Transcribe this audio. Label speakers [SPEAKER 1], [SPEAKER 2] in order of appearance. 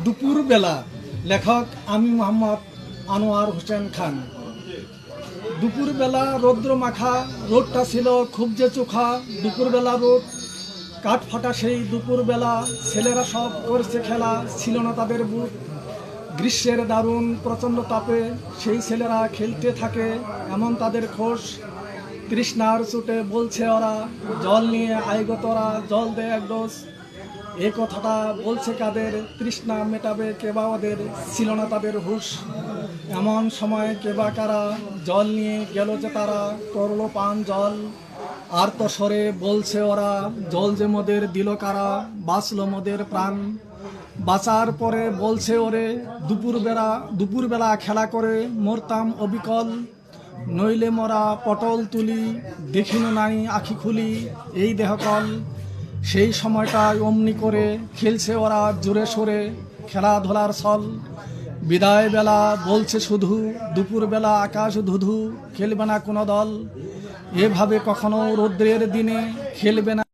[SPEAKER 1] দুপুরবেলা। লেখক আমি মোহাম্মদ আনোয়ার হোসেন খান। দুপুরবেলা রৌদ্র মাখা, রোদটা ছিল খুব যে চোখা। দুপুরবেলা রোদ কাঠ ফাটা, সেই দুপুরবেলা ছেলেরা সব করছে খেলা, ছিল না তাদের বুট। গ্রীষ্মের দারুণ প্রচণ্ড তাপে সেই ছেলেরা খেলতে থাকে, এমন তাদের খোশ। তৃষ্ণার চোটে বলছে ওরা, জল নিয়ে আইগো তোরা, জল দে এক ডোজ। এই কথাটা বলছে কাদের? তৃষ্ণা মেটাবে কেবা ওদের, ছিল না তাদের হুঁশ। এমন সময় কেবা কারা জল নিয়ে গেল যে তারা, করলো পান জল। আর তো সরে বলছে ওরা, জল যে মোদের দিল কারা, বাঁচলো মোদের প্রাণ। বাঁচার পরে বলছে ওরে, দুপুরবেলা খেলা করে মরতাম অবিকল। নইলে মরা পটল তুলি, দেখিনো নাই আখি খুলি, এই দেহকল। সেই সময়টায় অমনি করে খেলছে ওরা জোরে সোরে, খেলাধুলার ছল। বিদায় বেলা বলছে শুধু, দুপুরবেলা আকাশ ধুধু, খেলবে না কোনো দল। এভাবে কখনো রৌদ্রের দিনে খেলবে না।